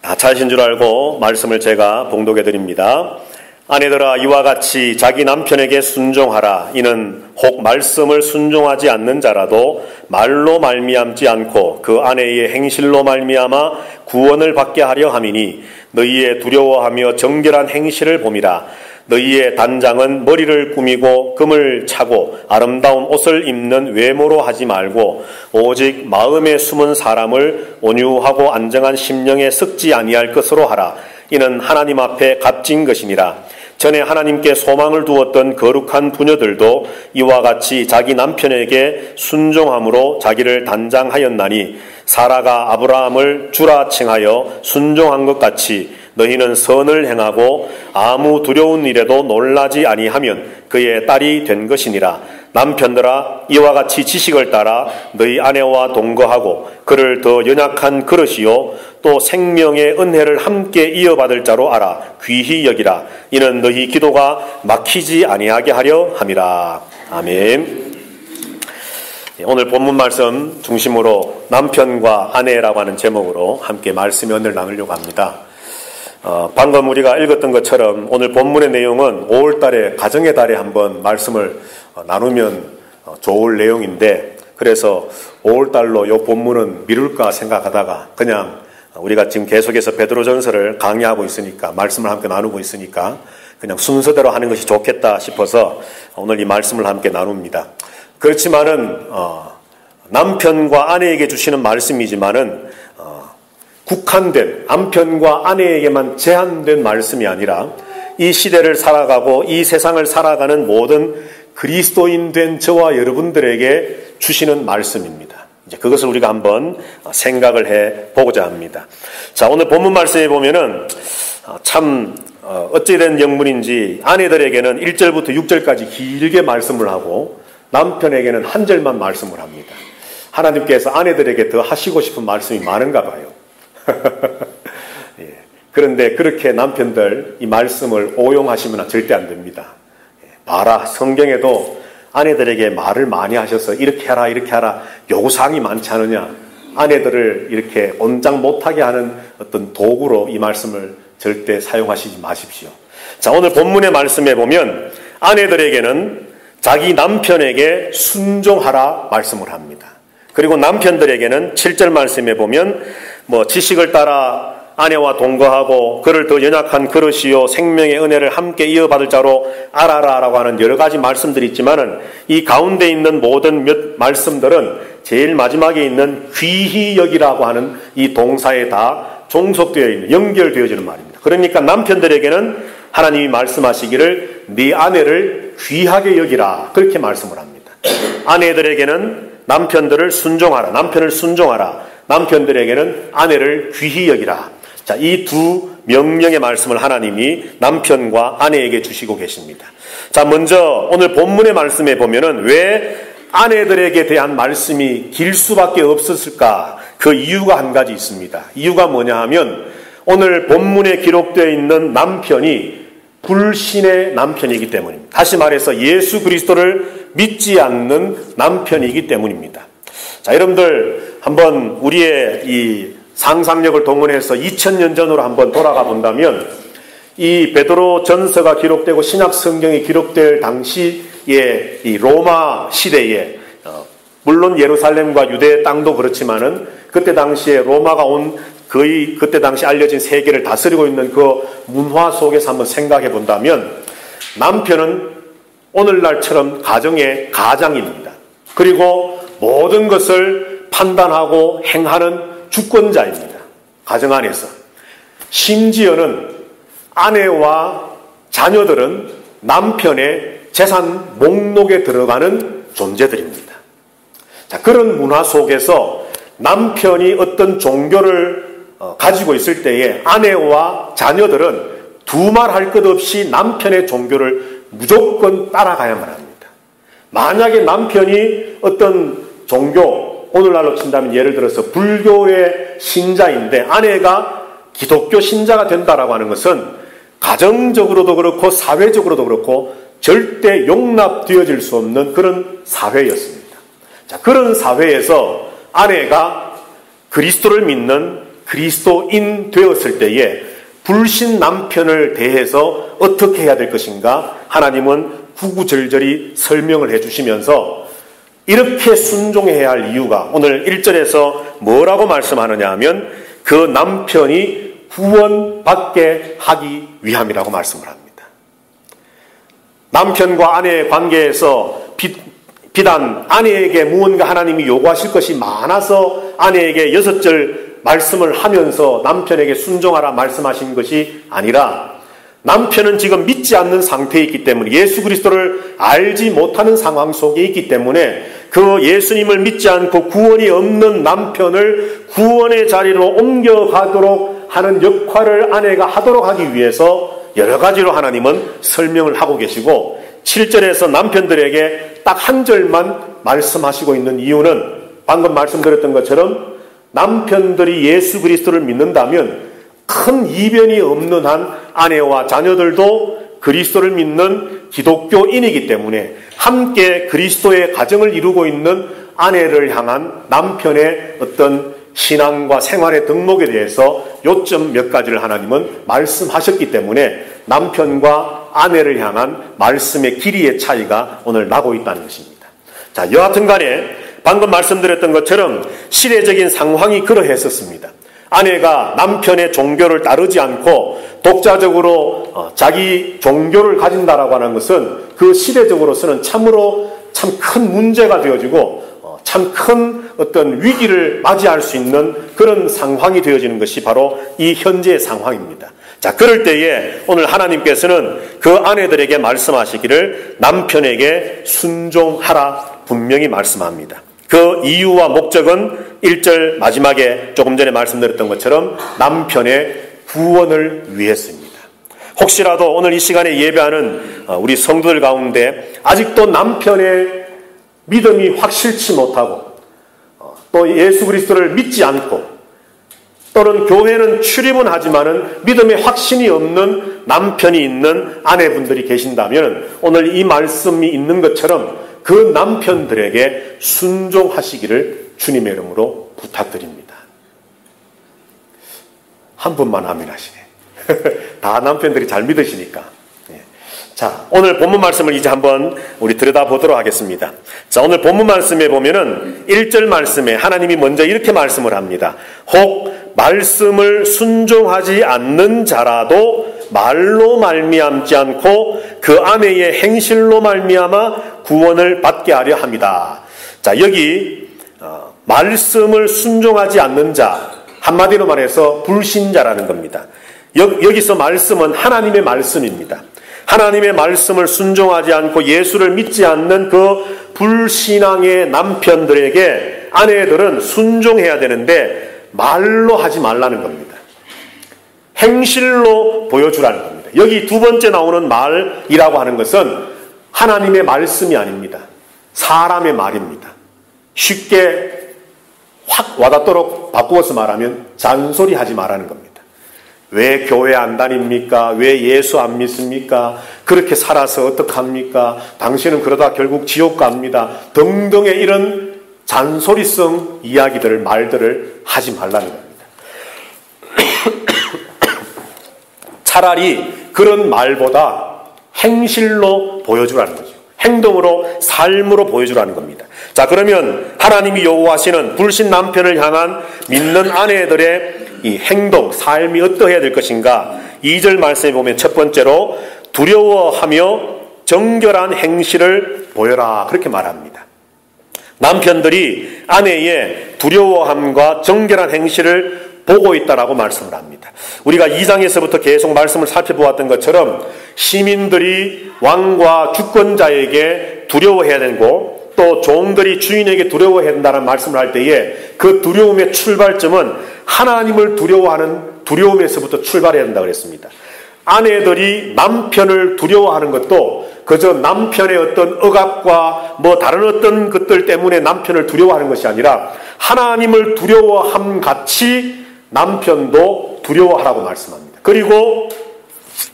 다 찾으신 줄 알고 말씀을 제가 봉독해 드립니다. 아내들아 이와 같이 자기 남편에게 순종하라. 이는 혹 말씀을 순종하지 않는 자라도 말로 말미암지 않고 그 아내의 행실로 말미암아 구원을 받게 하려 함이니 너희의 두려워하며 정결한 행실을 봄이라. 너희의 단장은 머리를 꾸미고 금을 차고 아름다운 옷을 입는 외모로 하지 말고 오직 마음에 숨은 사람을 온유하고 안정한 심령에 섞지 아니할 것으로 하라. 이는 하나님 앞에 값진 것이니라. 전에 하나님께 소망을 두었던 거룩한 부녀들도 이와 같이 자기 남편에게 순종함으로 자기를 단장하였나니 사라가 아브라함을 주라 칭하여 순종한 것 같이 너희는 선을 행하고 아무 두려운 일에도 놀라지 아니하면 그의 딸이 된 것이니라. 남편들아 이와 같이 지식을 따라 너희 아내와 동거하고 그를 더 연약한 그릇이요 또 생명의 은혜를 함께 이어받을 자로 알아 귀히 여기라. 이는 너희 기도가 막히지 아니하게 하려 함이라. 아멘. 오늘 본문 말씀 중심으로 남편과 아내라고 하는 제목으로 함께 말씀의 은혜를 나누려고 합니다. 방금 우리가 읽었던 것처럼 오늘 본문의 내용은 5월달에 가정의 달에 한번 말씀을 나누면 좋을 내용인데, 그래서 5월달로 이 본문은 미룰까 생각하다가 그냥 우리가 지금 계속해서 베드로전서를 강의하고 있으니까, 말씀을 함께 나누고 있으니까 그냥 순서대로 하는 것이 좋겠다 싶어서 오늘 이 말씀을 함께 나눕니다. 그렇지만은 남편과 아내에게 주시는 말씀이지만은 국한된, 남편과 아내에게만 제한된 말씀이 아니라 이 시대를 살아가고 이 세상을 살아가는 모든 그리스도인 된 저와 여러분들에게 주시는 말씀입니다. 이제 그것을 우리가 한번 생각을 해 보고자 합니다. 자, 오늘 본문 말씀에 보면은 참 어찌된 영문인지 아내들에게는 1절부터 6절까지 길게 말씀을 하고 남편에게는 한 절만 말씀을 합니다. 하나님께서 아내들에게 더 하시고 싶은 말씀이 많은가 봐요. 예. 그런데 그렇게 남편들 이 말씀을 오용하시면 절대 안 됩니다. 봐라, 성경에도 아내들에게 말을 많이 하셔서 이렇게 하라 이렇게 하라 요구사항이 많지 않으냐, 아내들을 이렇게 온장 못하게 하는 어떤 도구로 이 말씀을 절대 사용하시지 마십시오. 자, 오늘 본문의 말씀에 보면 아내들에게는 자기 남편에게 순종하라 말씀을 합니다. 그리고 남편들에게는 7절 말씀에 보면 지식을 따라 아내와 동거하고 그를 더 연약한 그릇이요 생명의 은혜를 함께 이어받을 자로 알아라라고 하는 여러 가지 말씀들이 있지만은 이 가운데 있는 모든 몇 말씀들은 제일 마지막에 있는 귀히 여기라고 하는 이 동사에 다 종속되어 있는, 연결되어지는 말입니다. 그러니까 남편들에게는 하나님이 말씀하시기를 네 아내를 귀하게 여기라, 그렇게 말씀을 합니다. 아내들에게는 남편들을 순종하라, 남편을 순종하라, 남편들에게는 아내를 귀히 여기라. 자, 이 두 명령의 말씀을 하나님이 남편과 아내에게 주시고 계십니다. 자, 먼저 오늘 본문의 말씀에 보면은 왜 아내들에게 대한 말씀이 길 수밖에 없었을까? 그 이유가 한 가지 있습니다. 이유가 뭐냐 하면 오늘 본문에 기록되어 있는 남편이 불신의 남편이기 때문입니다. 다시 말해서 예수 그리스도를 믿지 않는 남편이기 때문입니다. 자, 여러분들 한번 우리의 이 상상력을 동원해서 2000년 전으로 한번 돌아가 본다면 이 베드로 전서가 기록되고 신약 성경이 기록될 당시에 이 로마 시대에 물론 예루살렘과 유대 땅도 그렇지만은 그때 당시에 로마가 온 거의 그때 당시 알려진 세계를 다스리고 있는 그 문화 속에서 한번 생각해 본다면 남편은 오늘날처럼 가정의 가장입니다. 그리고 모든 것을 판단하고 행하는 주권자입니다. 가정 안에서. 심지어는 아내와 자녀들은 남편의 재산 목록에 들어가는 존재들입니다. 자, 그런 문화 속에서 남편이 어떤 종교를 가지고 있을 때에 아내와 자녀들은 두말할 것 없이 남편의 종교를 무조건 따라가야만 합니다. 만약에 남편이 어떤 종교, 오늘날로 친다면 예를 들어서 불교의 신자인데 아내가 기독교 신자가 된다라고 하는 것은 가정적으로도 그렇고 사회적으로도 그렇고 절대 용납되어질 수 없는 그런 사회였습니다. 자, 그런 사회에서 아내가 그리스도를 믿는 그리스도인 되었을 때에 불신 남편을 대해서 어떻게 해야 될 것인가 하나님은 구구절절히 설명을 해주시면서 이렇게 순종해야 할 이유가 오늘 1절에서 뭐라고 말씀하느냐 하면 그 남편이 구원받게 하기 위함이라고 말씀을 합니다. 남편과 아내의 관계에서 비단 아내에게 무언가 하나님이 요구하실 것이 많아서 아내에게 6절 말씀을 하면서 남편에게 순종하라 말씀하신 것이 아니라 남편은 지금 믿지 않는 상태에 있기 때문에 예수 그리스도를 알지 못하는 상황 속에 있기 때문에 그 예수님을 믿지 않고 구원이 없는 남편을 구원의 자리로 옮겨가도록 하는 역할을 아내가 하도록 하기 위해서 여러 가지로 하나님은 설명을 하고 계시고 7절에서 남편들에게 딱 한 절만 말씀하시고 있는 이유는 방금 말씀드렸던 것처럼 남편들이 예수 그리스도를 믿는다면 큰 이변이 없는 한 아내와 자녀들도 그리스도를 믿는 기독교인이기 때문에 함께 그리스도의 가정을 이루고 있는 아내를 향한 남편의 어떤 신앙과 생활의 덕목에 대해서 요점 몇 가지를 하나님은 말씀하셨기 때문에 남편과 아내를 향한 말씀의 길이의 차이가 오늘 나고 있다는 것입니다. 자, 여하튼 간에 방금 말씀드렸던 것처럼 시대적인 상황이 그러했었습니다. 아내가 남편의 종교를 따르지 않고 독자적으로 자기 종교를 가진다라고 하는 것은 그 시대적으로서는 참으로 참 큰 문제가 되어지고 참 큰 어떤 위기를 맞이할 수 있는 그런 상황이 되어지는 것이 바로 이 현재의 상황입니다. 자, 그럴 때에 오늘 하나님께서는 그 아내들에게 말씀하시기를 남편에게 순종하라 분명히 말씀합니다. 그 이유와 목적은 1절 마지막에 조금 전에 말씀드렸던 것처럼 남편의 구원을 위했습니다. 혹시라도 오늘 이 시간에 예배하는 우리 성도들 가운데 아직도 남편의 믿음이 확실치 못하고 또 예수 그리스도를 믿지 않고 또는 교회는 출입은 하지만은 믿음의 확신이 없는 남편이 있는 아내분들이 계신다면 오늘 이 말씀이 있는 것처럼 그 남편들에게 순종하시기를 주님의 이름으로 부탁드립니다. 한 분만 아멘 하시네. 다 남편들이 잘 믿으시니까. 자, 오늘 본문 말씀을 이제 한번 우리 들여다보도록 하겠습니다. 자, 오늘 본문 말씀에 보면은 1절 말씀에 하나님이 먼저 이렇게 말씀을 합니다. 혹 말씀을 순종하지 않는 자라도 말로 말미암지 않고 그 아내의 행실로 말미암아 구원을 받게 하려 합니다. 자, 여기 말씀을 순종하지 않는 자, 한마디로 말해서 불신자라는 겁니다. 여기서 말씀은 하나님의 말씀입니다. 하나님의 말씀을 순종하지 않고 예수를 믿지 않는 그 불신앙의 남편들에게 아내들은 순종해야 되는데 말로 하지 말라는 겁니다. 행실로 보여주라는 겁니다. 여기 두 번째 나오는 말이라고 하는 것은 하나님의 말씀이 아닙니다. 사람의 말입니다. 쉽게 확 와닿도록 바꾸어서 말하면 잔소리하지 말라는 겁니다. 왜 교회 안 다닙니까? 왜 예수 안 믿습니까? 그렇게 살아서 어떡합니까? 당신은 그러다 결국 지옥 갑니다. 등등의 이런 잔소리성 이야기들을 말들을 하지 말라는 겁니다. 차라리 그런 말보다 행실로 보여주라는 거죠. 행동으로 삶으로 보여주라는 겁니다. 자, 그러면 하나님이 요구하시는 불신 남편을 향한 믿는 아내들의 이 행동, 삶이 어떠해야 될 것인가? 2절 말씀에 보면 첫 번째로 두려워하며 정결한 행실을 보여라 그렇게 말합니다. 남편들이 아내의 두려워함과 정결한 행실을 보고 있다라고 말씀을 합니다. 우리가 2장에서부터 계속 말씀을 살펴보았던 것처럼 시민들이 왕과 주권자에게 두려워해야 되고 또 종들이 주인에게 두려워해야 된다는 말씀을 할 때에 그 두려움의 출발점은 하나님을 두려워하는 두려움에서부터 출발해야 된다고 그랬습니다. 아내들이 남편을 두려워하는 것도 그저 남편의 어떤 억압과 뭐 다른 어떤 것들 때문에 남편을 두려워하는 것이 아니라 하나님을 두려워함 같이 남편도 두려워하라고 말씀합니다. 그리고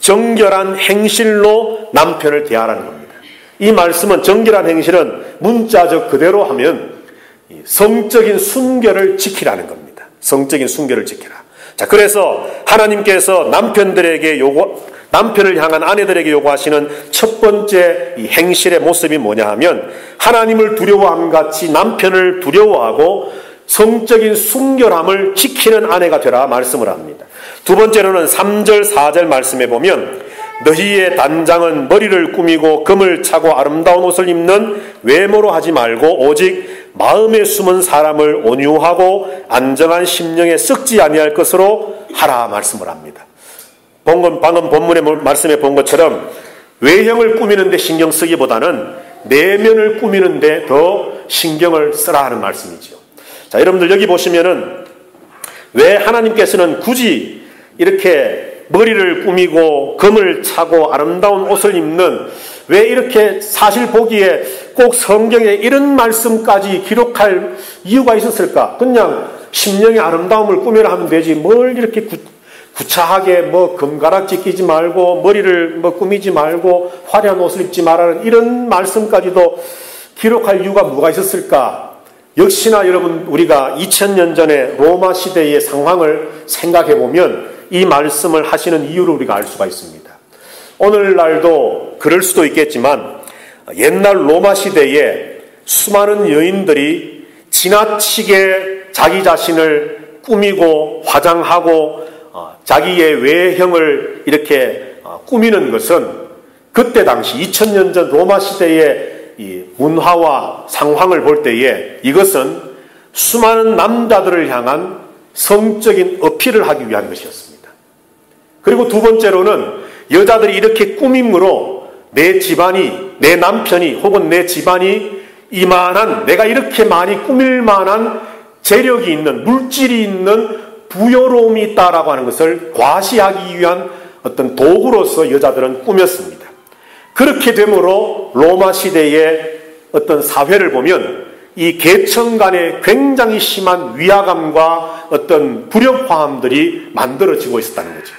정결한 행실로 남편을 대하라는 겁니다. 이 말씀은 정결한 행실은 문자적 그대로 하면 성적인 순결을 지키라는 겁니다. 성적인 순결을 지켜라. 자, 그래서 하나님께서 남편을 향한 아내들에게 요구하시는 첫 번째 이 행실의 모습이 뭐냐 하면 하나님을 두려워함 같이 남편을 두려워하고 성적인 순결함을 지키는 아내가 되라 말씀을 합니다. 두 번째로는 3절 4절 말씀에 보면 너희의 단장은 머리를 꾸미고 금을 차고 아름다운 옷을 입는 외모로 하지 말고 오직 마음에 숨은 사람을 온유하고 안정한 심령에 썩지 아니할 것으로 하라 말씀을 합니다. 방금 본문의 말씀에 본 것처럼 외형을 꾸미는 데 신경 쓰기보다는 내면을 꾸미는 데 더 신경을 쓰라 하는 말씀이죠. 자, 여러분들 여기 보시면은 왜 하나님께서는 굳이 이렇게 머리를 꾸미고 금을 차고 아름다운 옷을 입는 왜 이렇게 사실 보기에 꼭 성경에 이런 말씀까지 기록할 이유가 있었을까? 그냥 심령의 아름다움을 꾸미라 하면 되지 뭘 이렇게 구차하게 금가락지 끼지 말고 머리를 꾸미지 말고 화려한 옷을 입지 말라는 이런 말씀까지도 기록할 이유가 뭐가 있었을까? 역시나 여러분 우리가 2000년 전에 로마 시대의 상황을 생각해 보면 이 말씀을 하시는 이유를 우리가 알 수가 있습니다. 오늘날도 그럴 수도 있겠지만 옛날 로마 시대에 수많은 여인들이 지나치게 자기 자신을 꾸미고 화장하고 자기의 외형을 이렇게 꾸미는 것은 그때 당시 2000년 전 로마 시대의 이 문화와 상황을 볼 때에 이것은 수많은 남자들을 향한 성적인 어필을 하기 위한 것이었습니다. 그리고 두 번째로는 여자들이 이렇게 꾸밈으로 내 집안이, 내 남편이 혹은 내 집안이 이만한 내가 이렇게 많이 꾸밀 만한 재력이 있는 물질이 있는 부여로움이 있다라고 하는 것을 과시하기 위한 어떤 도구로서 여자들은 꾸몄습니다. 그렇게 되므로 로마 시대의 어떤 사회를 보면 이 계층 간에 굉장히 심한 위화감과 어떤 불협화음들이 만들어지고 있었다는 거죠.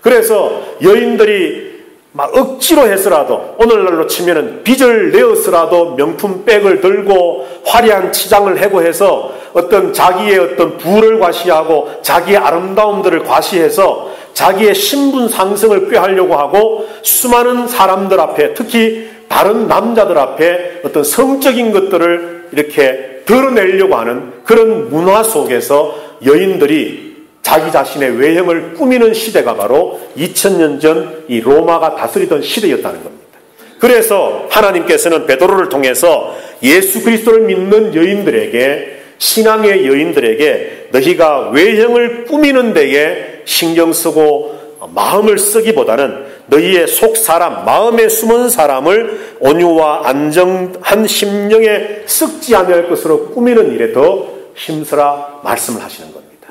그래서 여인들이 막 억지로 해서라도 오늘날로 치면은 빚을 내어서라도 명품 백을 들고 화려한 치장을 하고 해서 어떤 자기의 어떤 부를 과시하고 자기의 아름다움들을 과시해서 자기의 신분 상승을 꾀하려고 하고 수많은 사람들 앞에 특히 다른 남자들 앞에 어떤 성적인 것들을 이렇게 드러내려고 하는 그런 문화 속에서 여인들이 자기 자신의 외형을 꾸미는 시대가 바로 2000년 전 이 로마가 다스리던 시대였다는 겁니다. 그래서 하나님께서는 베드로를 통해서 예수 그리스도를 믿는 여인들에게 신앙의 여인들에게 너희가 외형을 꾸미는 데에 신경 쓰고 마음을 쓰기보다는 너희의 속 사람, 마음에 숨은 사람을 온유와 안정한 심령에 썩지 않을 것으로 꾸미는 일에 더 힘쓰라 말씀을 하시는 겁니다.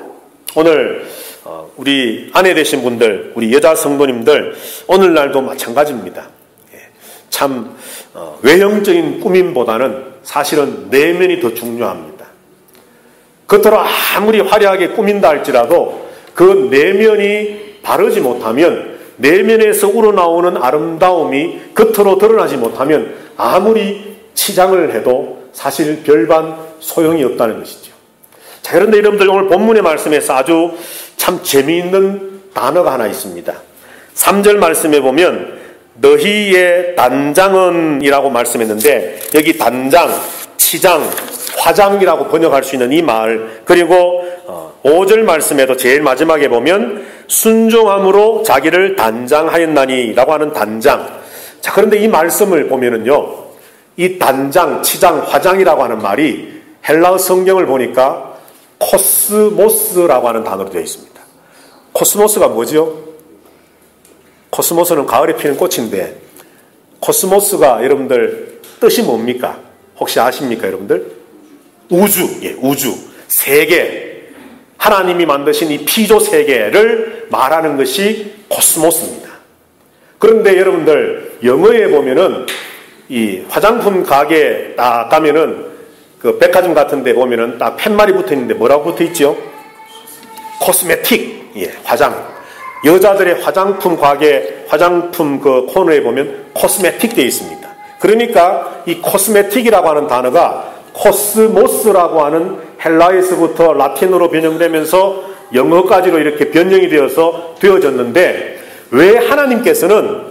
오늘 우리 아내 되신 분들, 우리 여자 성도님들 오늘날도 마찬가지입니다. 참 외형적인 꾸밈보다는 사실은 내면이 더 중요합니다. 겉으로 아무리 화려하게 꾸민다 할지라도 그 내면이 바르지 못하면 내면에서 우러나오는 아름다움이 겉으로 드러나지 못하면 아무리 치장을 해도 사실 별반 소용이 없다는 것이죠. 자, 그런데 여러분들 오늘 본문의 말씀에서 아주 참 재미있는 단어가 하나 있습니다. 3절 말씀에 보면 너희의 단장은 이라고 말씀했는데 여기 단장, 치장, 화장이라고 번역할 수 있는 이 말, 그리고 5절 말씀에도 제일 마지막에 보면 순종함으로 자기를 단장하였나니 라고 하는 단장. 자, 그런데 이 말씀을 보면은요, 이 단장, 치장, 화장이라고 하는 말이 헬라어 성경을 보니까 코스모스라고 하는 단어로 되어 있습니다. 코스모스가 뭐죠? 코스모스는 가을에 피는 꽃인데 코스모스가 여러분들 뜻이 뭡니까? 혹시 아십니까 여러분들? 우주, 우주, 세계, 하나님이 만드신 이 피조 세계를 말하는 것이 코스모스입니다. 그런데 여러분들 영어에 보면은 이 화장품 가게에 딱 가면은 그 백화점 같은 데 보면은 딱 팻말이 붙어 있는데 뭐라고 붙어 있죠? 코스메틱, 화장. 여자들의 화장품 가게, 화장품 그 코너에 보면 코스메틱 되어 있습니다. 그러니까 이 코스메틱이라고 하는 단어가 코스모스라고 하는 헬라에서부터 라틴어로 변형되면서 영어까지로 이렇게 변형이 되어졌는데, 왜 하나님께서는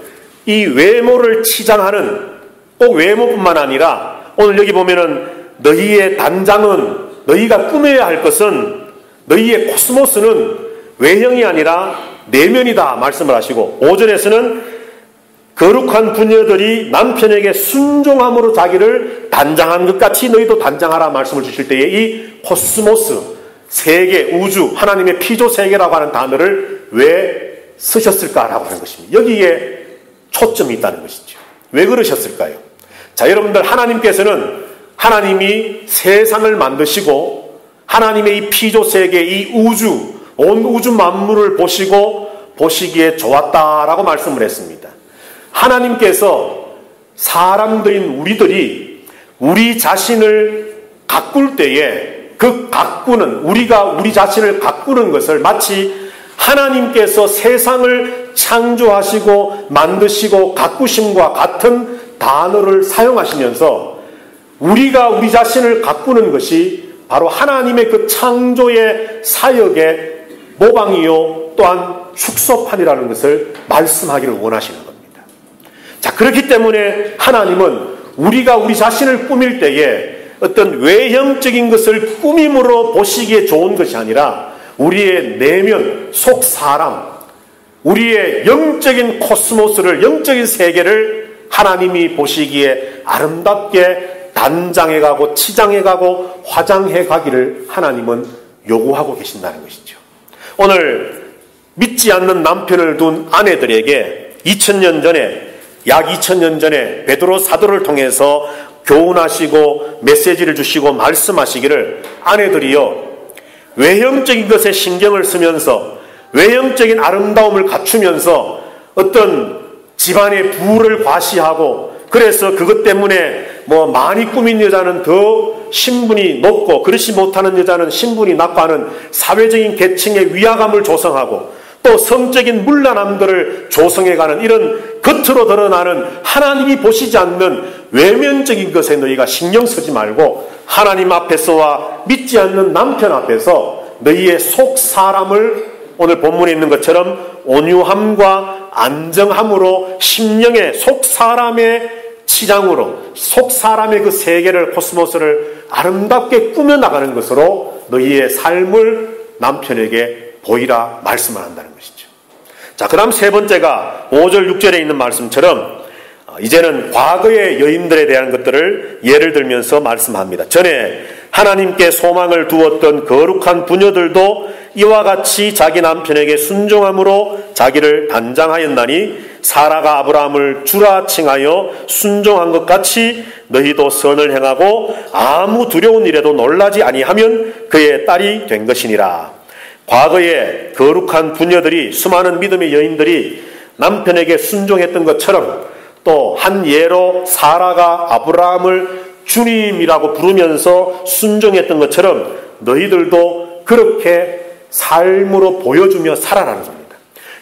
이 외모를 치장하는, 꼭 외모뿐만 아니라 오늘 여기 보면은 너희의 단장은, 너희가 꾸며야 할 것은, 너희의 코스모스는 외형이 아니라 내면이다 말씀을 하시고, 5절에서는 거룩한 부녀들이 남편에게 순종함으로 자기를 단장한 것 같이 너희도 단장하라 말씀을 주실 때에 이 코스모스, 세계, 우주, 하나님의 피조 세계라고 하는 단어를 왜 쓰셨을까라고 하는 것입니다. 여기에 초점이 있다는 것이죠. 왜 그러셨을까요? 자, 여러분들, 하나님께서는 하나님이 세상을 만드시고 하나님의 이 피조 세계, 이 우주, 온 우주 만물을 보시기에 좋았다라고 말씀을 했습니다. 하나님께서 사람들인 우리들이 우리 자신을 가꿀 때에 그 가꾸는, 우리가 우리 자신을 가꾸는 것을 마치 하나님께서 세상을 창조하시고 만드시고 가꾸심과 같은 단어를 사용하시면서 우리가 우리 자신을 가꾸는 것이 바로 하나님의 그 창조의 사역의 모방이요 또한 축소판이라는 것을 말씀하기를 원하시는 겁니다. 자, 그렇기 때문에 하나님은 우리가 우리 자신을 꾸밀 때에 어떤 외형적인 것을 꾸밈으로 보시기에 좋은 것이 아니라 우리의 내면, 속 사람, 우리의 영적인 코스모스를, 영적인 세계를 하나님이 보시기에 아름답게 단장해가고 치장해가고 화장해가기를 하나님은 요구하고 계신다는 것이죠. 오늘 믿지 않는 남편을 둔 아내들에게 2000년 전에, 약 2000년 전에 베드로 사도를 통해서 교훈하시고 메시지를 주시고 말씀하시기를, 아내들이요, 외형적인 것에 신경을 쓰면서 외형적인 아름다움을 갖추면서 어떤 집안의 부를 과시하고, 그래서 그것 때문에 많이 꾸민 여자는 더 신분이 높고 그렇지 못하는 여자는 신분이 낮고 하는 사회적인 계층의 위화감을 조성하고, 또 성적인 문란함들을 조성해가는 이런 겉으로 드러나는 하나님이 보시지 않는 외면적인 것에 너희가 신경 쓰지 말고 하나님 앞에서와 믿지 않는 남편 앞에서 너희의 속 사람을 오늘 본문에 있는 것처럼 온유함과 안정함으로 심령의 속 사람의 치장으로 속 사람의 그 세계를, 코스모스를 아름답게 꾸며나가는 것으로 너희의 삶을 남편에게 보이라 말씀을 한다는 것이죠. 자, 그 다음 세 번째가 5절 6절에 있는 말씀처럼 이제는 과거의 여인들에 대한 것들을 예를 들면서 말씀합니다. 전에 하나님께 소망을 두었던 거룩한 부녀들도 이와 같이 자기 남편에게 순종함으로 자기를 단장하였나니 사라가 아브라함을 주라 칭하여 순종한 것 같이 너희도 선을 행하고 아무 두려운 일에도 놀라지 아니하면 그의 딸이 된 것이니라. 과거에 거룩한 부녀들이, 수많은 믿음의 여인들이 남편에게 순종했던 것처럼 또 한 예로 사라가 아브라함을 주님이라고 부르면서 순종했던 것처럼 너희들도 그렇게 삶으로 보여주며 살아라는 겁니다.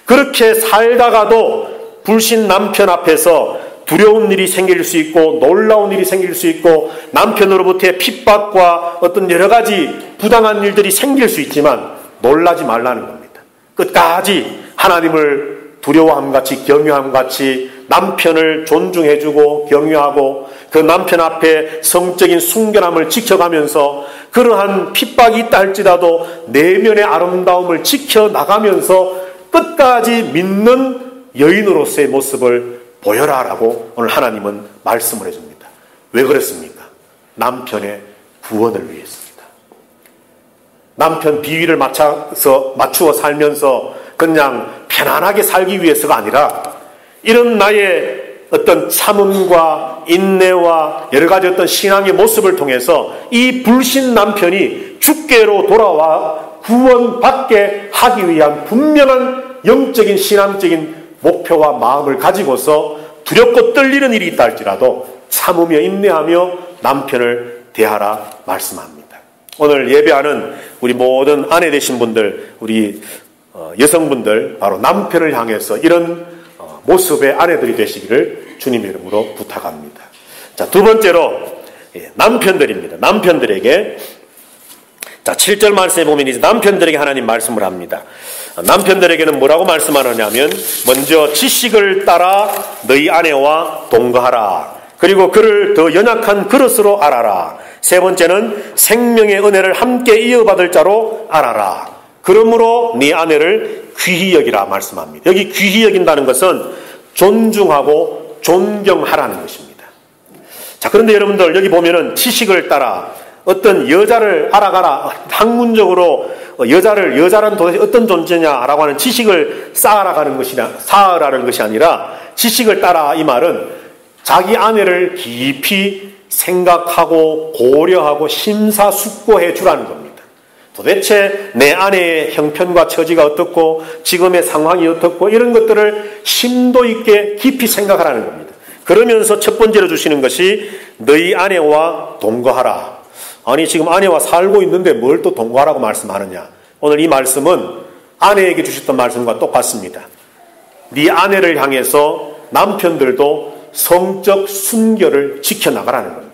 그렇게 살다가도 불신 남편 앞에서 두려운 일이 생길 수 있고 놀라운 일이 생길 수 있고 남편으로부터의 핍박과 어떤 여러 가지 부당한 일들이 생길 수 있지만 놀라지 말라는 겁니다. 끝까지 하나님을 두려워함같이 경외함같이 남편을 존중해주고 경외하고 그 남편 앞에 성적인 순결함을 지켜가면서 그러한 핍박이 있다 할지라도 내면의 아름다움을 지켜나가면서 끝까지 믿는 여인으로서의 모습을 보여라라고 오늘 하나님은 말씀을 해줍니다. 왜 그랬습니까? 남편의 구원을 위해서입니다. 남편 비위를 맞추어 살면서 그냥 편안하게 살기 위해서가 아니라 이런 나의 어떤 참음과 인내와 여러 가지 어떤 신앙의 모습을 통해서 이 불신 남편이 주께로 돌아와 구원받게 하기 위한 분명한 영적인 신앙적인 목표와 마음을 가지고서 두렵고 떨리는 일이 있다 할지라도 참으며 인내하며 남편을 대하라 말씀합니다. 오늘 예배하는 우리 모든 아내 되신 분들, 우리 여성분들 바로 남편을 향해서 이런 모습의 아내들이 되시기를 주님의 이름으로 부탁합니다. 자, 두 번째로 남편들입니다. 남편들에게 자, 7절 말씀에 보면 이제 남편들에게 하나님 말씀을 합니다. 남편들에게는 뭐라고 말씀하느냐면, 먼저 지식을 따라 너희 아내와 동거하라. 그리고 그를 더 연약한 그릇으로 알아라. 세 번째는 생명의 은혜를 함께 이어받을 자로 알아라. 그러므로 네 아내를 귀히 여기라 말씀합니다. 여기 귀히 여긴다는 것은 존중하고 존경하라는 것입니다. 자, 그런데 여러분들 여기 보면은 지식을 따라 어떤 여자를 알아가라. 학문적으로 여자란 도대체 어떤 존재냐라고 하는 지식을 쌓아가는 것이 아니라 지식을 따라 이 말은 자기 아내를 깊이 생각하고 고려하고 심사숙고해 주라는 겁니다. 도대체 내 아내의 형편과 처지가 어떻고 지금의 상황이 어떻고 이런 것들을 심도 있게 깊이 생각하라는 겁니다. 그러면서 첫 번째로 주시는 것이 너희 아내와 동거하라. 아니 지금 아내와 살고 있는데 뭘 또 동거하라고 말씀하느냐. 오늘 이 말씀은 아내에게 주셨던 말씀과 똑같습니다. 네 아내를 향해서 남편들도 성적 순결을 지켜나가라는 겁니다.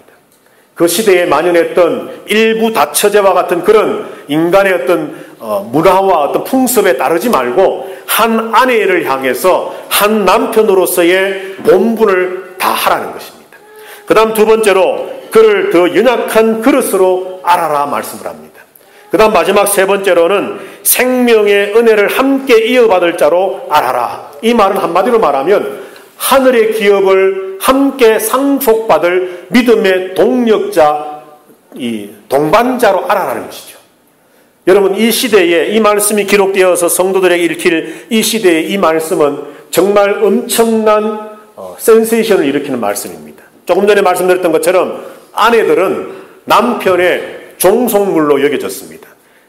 그 시대에 만연했던 일부 다처제와 같은 그런 인간의 어떤 문화와 어떤 풍습에 따르지 말고 한 아내를 향해서 한 남편으로서의 본분을 다 하라는 것입니다. 그 다음 두 번째로 그를 더 연약한 그릇으로 알아라 말씀을 합니다. 그 다음 마지막 세 번째로는 생명의 은혜를 함께 이어받을 자로 알아라. 이 말은 한마디로 말하면 하늘의 기업을 함께 상속받을 믿음의 동력자, 이 동반자로 알아라는 것이죠. 여러분 이 시대에 이 말씀이 기록되어서 성도들에게 읽힐 이 시대에 이 말씀은 정말 엄청난 센세이션을 일으키는 말씀입니다. 조금 전에 말씀드렸던 것처럼 아내들은 남편의 종속물로 여겨졌습니다.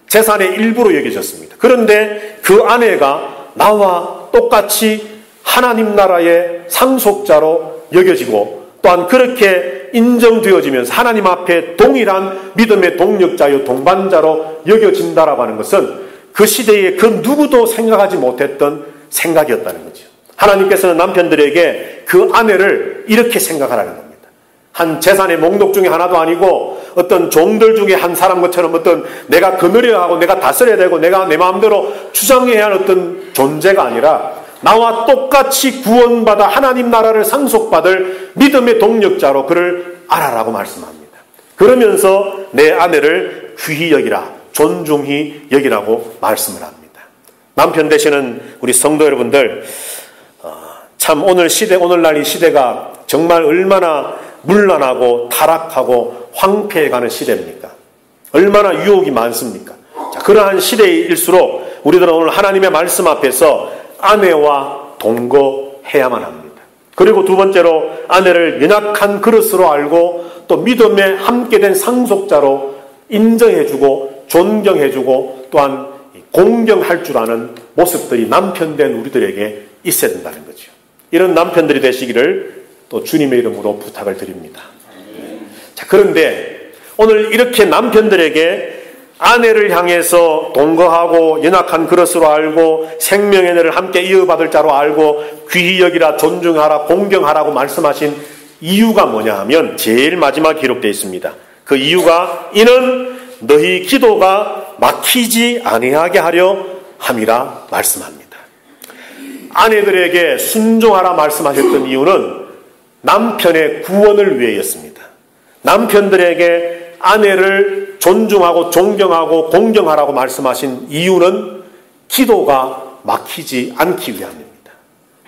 재산의 일부로 여겨졌습니다. 그런데 그 아내가 나와 똑같이 하나님 나라의 상속자로 여겨지고 또한 그렇게 인정되어지면서 하나님 앞에 동일한 믿음의 동력자요 동반자로 여겨진다라고 하는 것은 그 시대에 그 누구도 생각하지 못했던 생각이었다는 거죠. 하나님께서는 남편들에게 그 아내를 이렇게 생각하라는 겁니다. 한 재산의 목록 중에 하나도 아니고 어떤 종들 중에 한 사람 것처럼 어떤 내가 거느려야 하고 내가 다스려야 되고 내가 내 마음대로 주장해야 할 어떤 존재가 아니라 나와 똑같이 구원받아 하나님 나라를 상속받을 믿음의 동력자로 그를 알아라고 말씀합니다. 그러면서 내 아내를 귀히 여기라, 존중히 여기라고 말씀을 합니다. 남편 되시는 우리 성도 여러분들, 참 오늘날 이 시대가 정말 얼마나 문란하고 타락하고 황폐해가는 시대입니까? 얼마나 유혹이 많습니까? 자, 그러한 시대일수록 우리들은 오늘 하나님의 말씀 앞에서 아내와 동거해야만 합니다. 그리고 두 번째로 아내를 연약한 그릇으로 알고 또 믿음에 함께 된 상속자로 인정해주고 존경해주고 또한 공경할 줄 아는 모습들이 남편된 우리들에게 있어야 된다는 거죠. 이런 남편들이 되시기를 또 주님의 이름으로 부탁을 드립니다. 자, 그런데 오늘 이렇게 남편들에게 아내를 향해서 동거하고 연약한 그릇으로 알고 생명의 은혜를 함께 이어받을 자로 알고 귀히 여기라, 존중하라, 공경하라고 말씀하신 이유가 뭐냐 하면 제일 마지막 기록되어 있습니다. 그 이유가 이는 너희 기도가 막히지 아니하게 하려 함이라 말씀합니다. 아내들에게 순종하라 말씀하셨던 이유는 남편의 구원을 위해였습니다. 남편들에게 아내를 존중하고 존경하고 공경하라고 말씀하신 이유는 기도가 막히지 않기 위함입니다.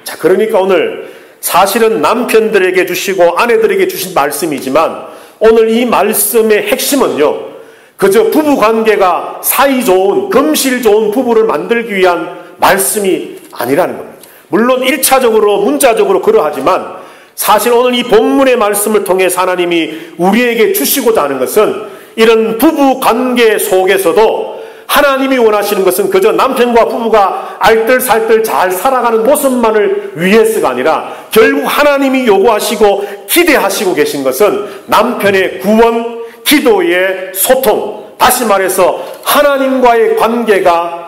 자, 그러니까 오늘 사실은 남편들에게 주시고 아내들에게 주신 말씀이지만 오늘 이 말씀의 핵심은요, 그저 부부관계가 사이좋은 금실 좋은 부부를 만들기 위한 말씀이 아니라는 겁니다. 물론 1차적으로 문자적으로 그러하지만 사실 오늘 이 본문의 말씀을 통해서 하나님이 우리에게 주시고자 하는 것은 이런 부부관계 속에서도 하나님이 원하시는 것은 그저 남편과 부부가 알뜰살뜰 잘 살아가는 모습만을 위해서가 아니라 결국 하나님이 요구하시고 기대하시고 계신 것은 남편의 구원, 기도의 소통, 다시 말해서 하나님과의 관계가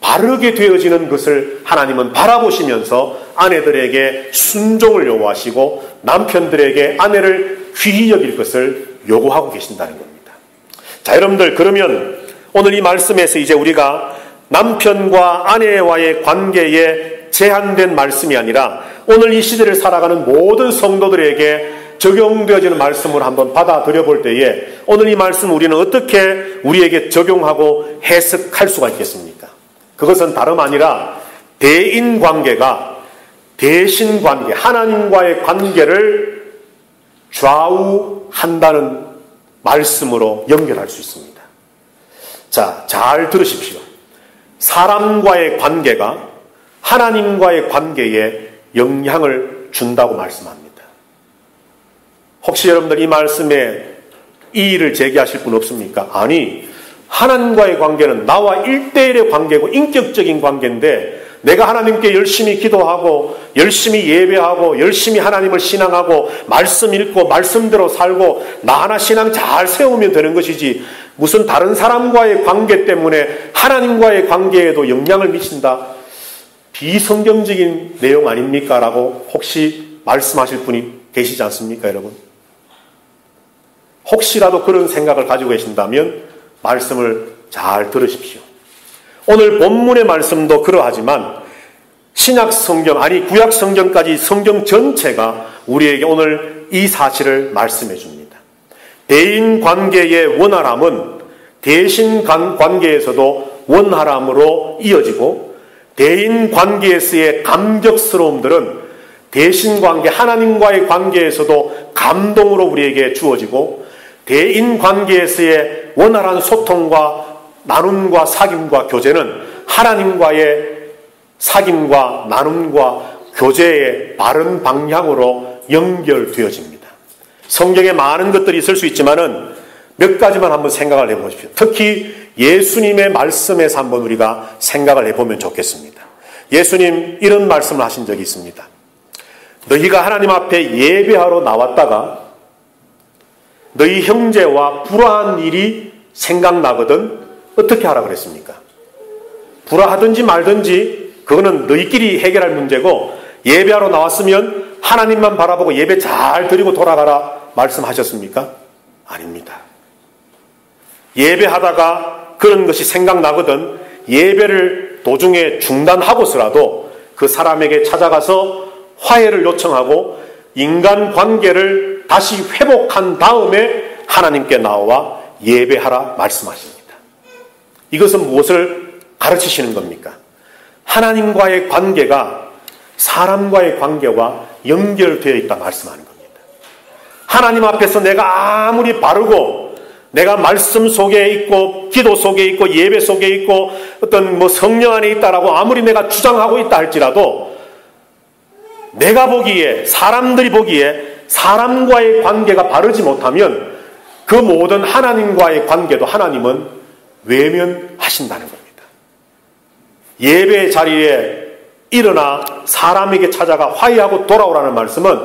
바르게 되어지는 것을 하나님은 바라보시면서 아내들에게 순종을 요구하시고 남편들에게 아내를 귀히 여길 것을 요구하고 계신다는 겁니다. 자, 여러분들, 그러면 오늘 이 말씀에서 이제 우리가 남편과 아내와의 관계에 제한된 말씀이 아니라 오늘 이 시대를 살아가는 모든 성도들에게 적용되어지는 말씀을 한번 받아들여 볼 때에 오늘 이 말씀 우리는 어떻게 우리에게 적용하고 해석할 수가 있겠습니까? 그것은 다름 아니라 대인관계가 대신관계, 하나님과의 관계를 좌우한다는 말씀으로 연결할 수 있습니다. 자, 잘 들으십시오. 사람과의 관계가 하나님과의 관계에 영향을 준다고 말씀합니다. 혹시 여러분들 이 말씀에 이의를 제기하실 분 없습니까? 아니, 하나님과의 관계는 나와 1대1의 관계고 인격적인 관계인데 내가 하나님께 열심히 기도하고 열심히 예배하고 열심히 하나님을 신앙하고 말씀 읽고 말씀대로 살고 나 하나 신앙 잘 세우면 되는 것이지 무슨 다른 사람과의 관계 때문에 하나님과의 관계에도 영향을 미친다? 비성경적인 내용 아닙니까? 라고 혹시 말씀하실 분이 계시지 않습니까, 여러분? 혹시라도 그런 생각을 가지고 계신다면 말씀을 잘 들으십시오. 오늘 본문의 말씀도 그러하지만 신약 성경, 아니 구약 성경까지 성경 전체가 우리에게 오늘 이 사실을 말씀해 줍니다. 대인 관계의 원활함은 대신 관계에서도 원활함으로 이어지고 대인 관계에서의 감격스러움들은 대신 관계, 하나님과의 관계에서도 감동으로 우리에게 주어지고 대인 관계에서의 원활한 소통과 나눔과 사귐과 교제는 하나님과의 사귐과 나눔과 교제의 바른 방향으로 연결되어집니다. 성경에 많은 것들이 있을 수 있지만은 몇 가지만 한번 생각을 해보십시오. 특히 예수님의 말씀에서 한번 우리가 생각을 해보면 좋겠습니다. 예수님 이런 말씀을 하신 적이 있습니다. 너희가 하나님 앞에 예배하러 나왔다가 너희 형제와 불화한 일이 생각나거든 어떻게 하라 그랬습니까? 불화하든지 말든지 그거는 너희끼리 해결할 문제고 예배하러 나왔으면 하나님만 바라보고 예배 잘 드리고 돌아가라 말씀하셨습니까? 아닙니다. 예배하다가 그런 것이 생각나거든 예배를 도중에 중단하고서라도 그 사람에게 찾아가서 화해를 요청하고 인간관계를 다시 회복한 다음에 하나님께 나와 예배하라 말씀하십니다. 이것은 무엇을 가르치시는 겁니까? 하나님과의 관계가 사람과의 관계와 연결되어 있다 말씀하는 겁니다. 하나님 앞에서 내가 아무리 바르고 내가 말씀 속에 있고 기도 속에 있고 예배 속에 있고 어떤 성령 안에 있다라고 아무리 내가 주장하고 있다 할지라도 내가 보기에 사람들이 보기에 사람과의 관계가 바르지 못하면 그 모든 하나님과의 관계도 하나님은 외면하신다는 겁니다. 예배 자리에 일어나 사람에게 찾아가 화해하고 돌아오라는 말씀은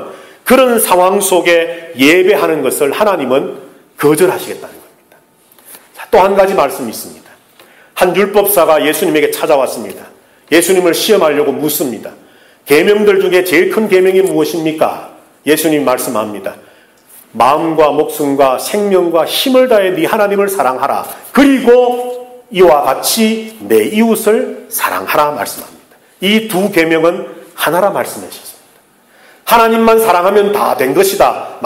그런 상황 속에 예배하는 것을 하나님은 거절하시겠다는 겁니다. 또 한 가지 말씀이 있습니다. 한 율법사가 예수님에게 찾아왔습니다. 예수님을 시험하려고 묻습니다. 계명들 중에 제일 큰 계명이 무엇입니까? 예수님 말씀합니다. 마음과 목숨과 생명과 힘을 다해 네 하나님을 사랑하라. 그리고 이와 같이 내 이웃을 사랑하라 말씀합니다. 이 두 계명은 하나라 말씀하셨습니다. 하나님만 사랑하면 다 된 것이다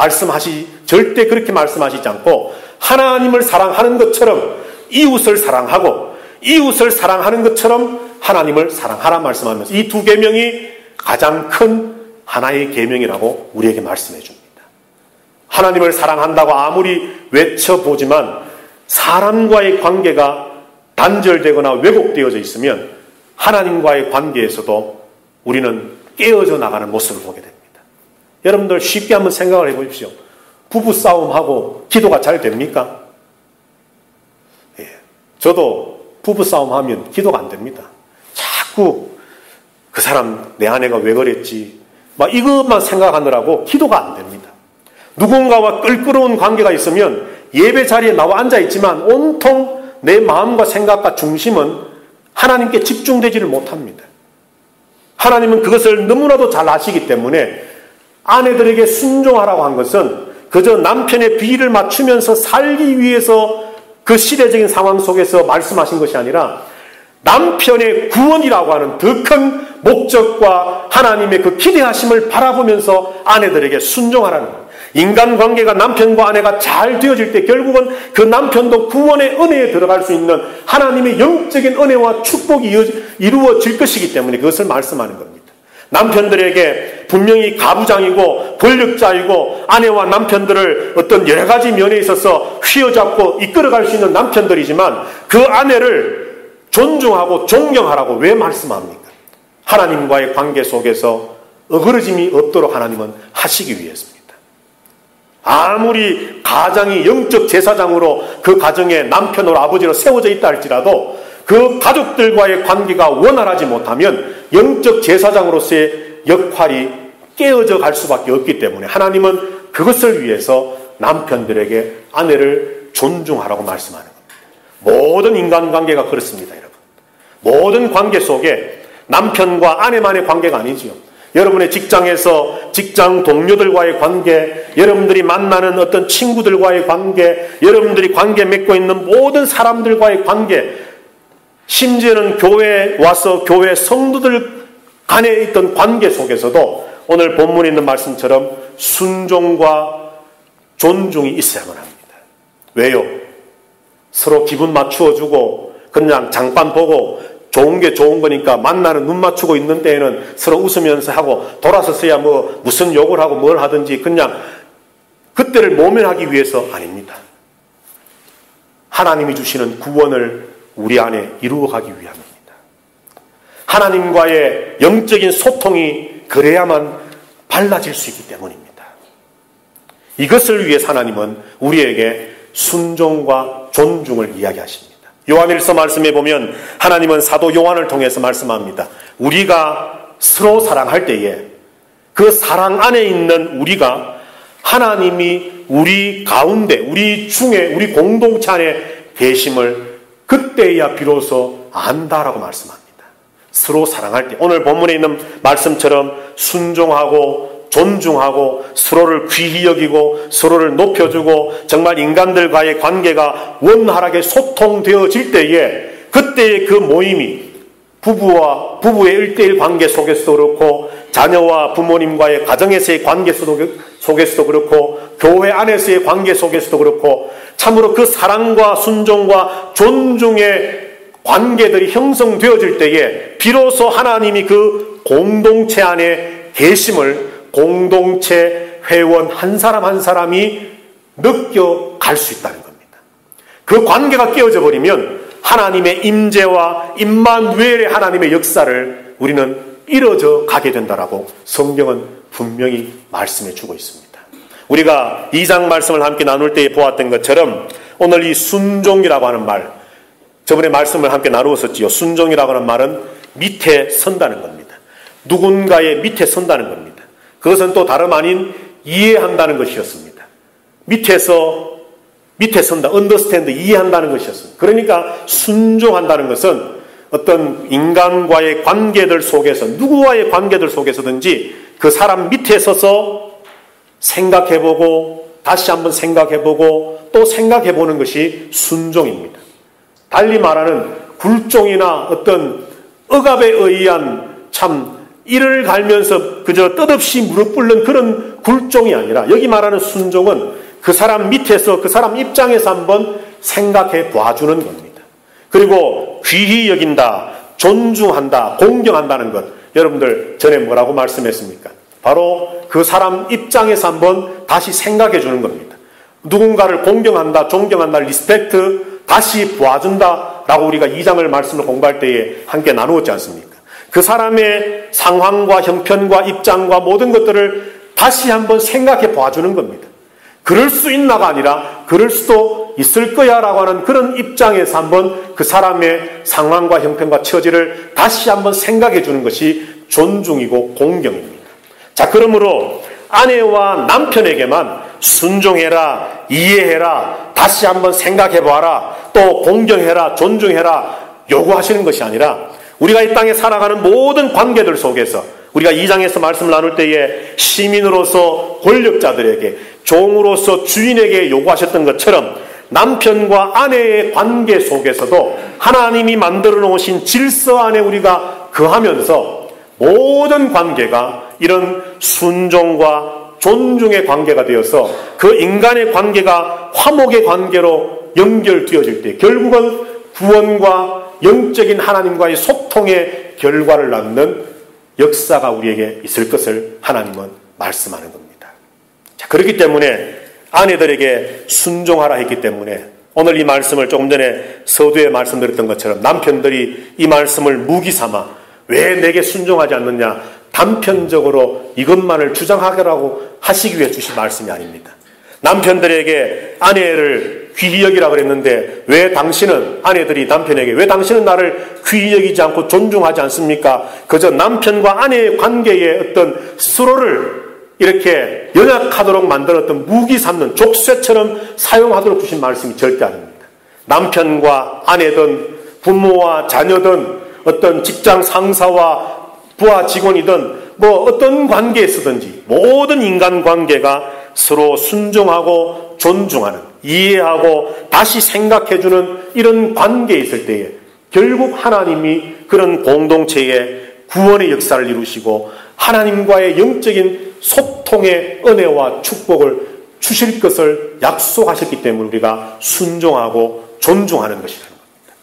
절대 그렇게 말씀하시지 않고 하나님을 사랑하는 것처럼 이웃을 사랑하고 이웃을 사랑하는 것처럼 하나님을 사랑하라 말씀하면서 이 두 계명이 가장 큰 하나의 계명이라고 우리에게 말씀해 줍니다. 하나님을 사랑한다고 아무리 외쳐보지만 사람과의 관계가 단절되거나 왜곡되어져 있으면 하나님과의 관계에서도 우리는 깨어져 나가는 모습을 보게 됩니다. 여러분들 쉽게 한번 생각을 해보십시오. 부부싸움하고 기도가 잘 됩니까? 예, 저도 부부싸움하면 기도가 안 됩니다. 자꾸 그 사람 내 아내가 왜 그랬지 막 이것만 생각하느라고 기도가 안 됩니다. 누군가와 껄끄러운 관계가 있으면 예배 자리에 나와 앉아있지만 온통 내 마음과 생각과 중심은 하나님께 집중되지를 못합니다. 하나님은 그것을 너무나도 잘 아시기 때문에 아내들에게 순종하라고 한 것은 그저 남편의 비위를 맞추면서 살기 위해서 그 시대적인 상황 속에서 말씀하신 것이 아니라 남편의 구원이라고 하는 더 큰 목적과 하나님의 그 기대하심을 바라보면서 아내들에게 순종하라는 거예요. 인간관계가 남편과 아내가 잘 되어질 때 결국은 그 남편도 구원의 은혜에 들어갈 수 있는 하나님의 영적인 은혜와 축복이 이루어질 것이기 때문에 그것을 말씀하는 겁니다. 남편들에게 분명히 가부장이고 권력자이고 아내와 남편들을 어떤 여러 가지 면에 있어서 휘어잡고 이끌어갈 수 있는 남편들이지만 그 아내를 존중하고 존경하라고 왜 말씀합니까? 하나님과의 관계 속에서 어그러짐이 없도록 하나님은 하시기 위해서입니다. 아무리 가장이 영적 제사장으로 그 가정에 남편으로 아버지로 세워져 있다 할지라도 그 가족들과의 관계가 원활하지 못하면 영적 제사장으로서의 역할이 깨어져 갈 수밖에 없기 때문에 하나님은 그것을 위해서 남편들에게 아내를 존중하라고 말씀하는 겁니다. 모든 인간관계가 그렇습니다, 여러분. 모든 관계 속에 남편과 아내만의 관계가 아니지요. 여러분의 직장에서 직장 동료들과의 관계, 여러분들이 만나는 어떤 친구들과의 관계, 여러분들이 관계 맺고 있는 모든 사람들과의 관계, 심지어는 교회에 와서 교회 성도들 간에 있던 관계 속에서도 오늘 본문에 있는 말씀처럼 순종과 존중이 있어야만 합니다. 왜요? 서로 기분 맞추어주고 그냥 장판 보고 좋은 게 좋은 거니까 만나는 눈 맞추고 있는 때에는 서로 웃으면서 하고 돌아서서야 무슨 욕을 하고 뭘 하든지 그냥 그때를 모면하기 위해서 아닙니다. 하나님이 주시는 구원을 우리 안에 이루어가기 위함입니다. 하나님과의 영적인 소통이 그래야만 발라질 수 있기 때문입니다. 이것을 위해 하나님은 우리에게 순종과 존중을 이야기하십니다. 요한일서 말씀에 보면 하나님은 사도 요한을 통해서 말씀합니다. 우리가 서로 사랑할 때에 그 사랑 안에 있는 우리가 하나님이 우리 가운데, 우리 중에, 우리 공동체 안에 계심을 그때야 비로소 안다라고 말씀합니다. 서로 사랑할 때, 오늘 본문에 있는 말씀처럼 순종하고 존중하고 서로를 귀히 여기고 서로를 높여주고 정말 인간들과의 관계가 원활하게 소통되어질 때에 그때의 그 모임이 부부의 1:1 관계 속에서도 그렇고 자녀와 부모님과의 가정에서의 관계 속에서도 그렇고 교회 안에서의 관계 속에서도 그렇고 참으로 그 사랑과 순종과 존중의 관계들이 형성되어질 때에 비로소 하나님이 그 공동체 안에 계심을 공동체 회원 한 사람 한 사람이 느껴갈 수 있다는 겁니다. 그 관계가 깨어져 버리면 하나님의 임재와 임마누엘의 하나님의 역사를 우리는 잃어져 가게 된다라고 성경은 분명히 말씀해 주고 있습니다. 우리가 2장 말씀을 함께 나눌 때에 보았던 것처럼 오늘 이 순종이라고 하는 말, 저번에 말씀을 함께 나누었었지요. 순종이라고 하는 말은 밑에 선다는 겁니다. 누군가의 밑에 선다는 겁니다. 그것은 또 다름 아닌 이해한다는 것이었습니다. 밑에 선다, understand, 이해한다는 것이었습니다. 그러니까 순종한다는 것은 어떤 인간과의 관계들 속에서, 누구와의 관계들 속에서든지 그 사람 밑에 서서 생각해보고 다시 한번 생각해보고 또 생각해보는 것이 순종입니다. 달리 말하는 굴종이나 어떤 억압에 의한 참 이를 갈면서 그저 뜻없이 무릎 꿇는 그런 굴종이 아니라 여기 말하는 순종은 그 사람 밑에서 그 사람 입장에서 한번 생각해 봐주는 겁니다. 그리고 귀히 여긴다, 존중한다, 공경한다는 것, 여러분들 전에 뭐라고 말씀했습니까? 바로 그 사람 입장에서 한번 다시 생각해 주는 겁니다. 누군가를 공경한다, 존경한다, 리스펙트, 다시 봐준다 라고 우리가 2장을 말씀을 공부할 때에 함께 나누었지 않습니까? 그 사람의 상황과 형편과 입장과 모든 것들을 다시 한번 생각해 봐주는 겁니다. 그럴 수 있나가 아니라 그럴 수도 있을 거야 라고 하는 그런 입장에서 한번 그 사람의 상황과 형편과 처지를 다시 한번 생각해 주는 것이 존중이고 공경입니다. 자, 그러므로 아내와 남편에게만 순종해라, 이해해라, 다시 한번 생각해 봐라, 또 공경해라, 존중해라 요구하시는 것이 아니라 우리가 이 땅에 살아가는 모든 관계들 속에서 우리가 2장에서 말씀을 나눌 때에 시민으로서 권력자들에게, 종으로서 주인에게 요구하셨던 것처럼 남편과 아내의 관계 속에서도 하나님이 만들어 놓으신 질서 안에 우리가 거하면서 모든 관계가 이런 순종과 존중의 관계가 되어서 그 인간의 관계가 화목의 관계로 연결되어질 때 결국은 구원과 영적인 하나님과의 소통의 결과를 낳는 역사가 우리에게 있을 것을 하나님은 말씀하는 겁니다. 자, 그렇기 때문에 아내들에게 순종하라 했기 때문에 오늘 이 말씀을 조금 전에 서두에 말씀드렸던 것처럼 남편들이 이 말씀을 무기 삼아 왜 내게 순종하지 않느냐 단편적으로 이것만을 주장하라고 하시기 위해 주신 말씀이 아닙니다. 남편들에게 아내를 귀히 여기라 그랬는데 왜 당신은 아내들이 남편에게 왜 당신은 나를 귀히 여기지 않고 존중하지 않습니까? 그저 남편과 아내의 관계에 어떤 서로를 이렇게 연약하도록 만들었던 무기 삼는 족쇄처럼 사용하도록 주신 말씀이 절대 아닙니다. 남편과 아내든 부모와 자녀든 어떤 직장 상사와 부하 직원이든 뭐 어떤 관계에 쓰든지 모든 인간관계가 서로 순종하고 존중하는 이해하고 다시 생각해주는 이런 관계에 있을 때에 결국 하나님이 그런 공동체에 구원의 역사를 이루시고 하나님과의 영적인 소통의 은혜와 축복을 주실 것을 약속하셨기 때문에 우리가 순종하고 존중하는 것이라는 겁니다.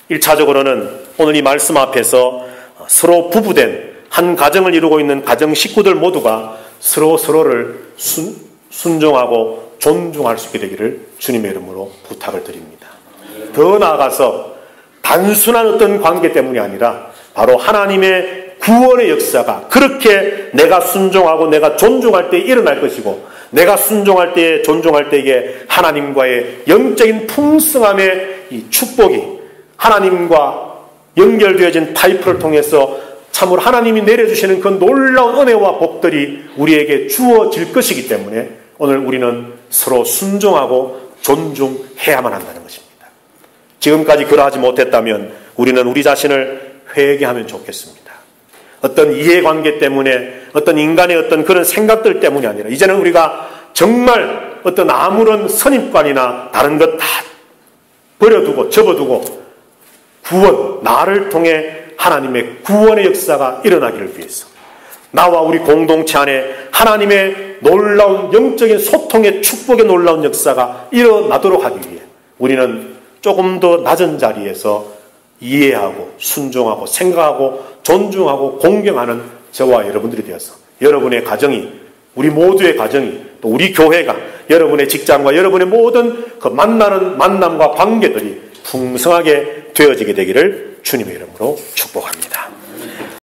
1차적으로는 오늘 이 말씀 앞에서 서로 부부된 한 가정을 이루고 있는 가정 식구들 모두가 서로를 순종하고 존중할 수 있게 되기를 주님의 이름으로 부탁을 드립니다. 더 나아가서 단순한 어떤 관계 때문이 아니라 바로 하나님의 구원의 역사가 그렇게 내가 순종하고 내가 존중할 때 일어날 것이고 내가 순종할 때 존중할 때에 하나님과의 영적인 풍성함의 이 축복이 하나님과 연결되어진 파이프를 통해서 참으로 하나님이 내려주시는 그 놀라운 은혜와 복들이 우리에게 주어질 것이기 때문에 오늘 우리는 서로 순종하고 존중해야만 한다는 것입니다. 지금까지 그러하지 못했다면 우리는 우리 자신을 회개하면 좋겠습니다. 어떤 이해관계 때문에 어떤 인간의 어떤 그런 생각들 때문이 아니라 이제는 우리가 정말 어떤 아무런 선입관이나 다른 것 다 버려두고 접어두고 구원, 나를 통해 하나님의 구원의 역사가 일어나기를 위해서 나와 우리 공동체 안에 하나님의 놀라운 영적인 소통의 축복의 놀라운 역사가 일어나도록 하기 위해 우리는 조금 더 낮은 자리에서 이해하고 순종하고 생각하고 존중하고 공경하는 저와 여러분들이 되어서 여러분의 가정이 우리 모두의 가정이 또 우리 교회가 여러분의 직장과 여러분의 모든 그 만나는 만남과 관계들이 풍성하게 되어지게 되기를 주님의 이름으로 축복합니다.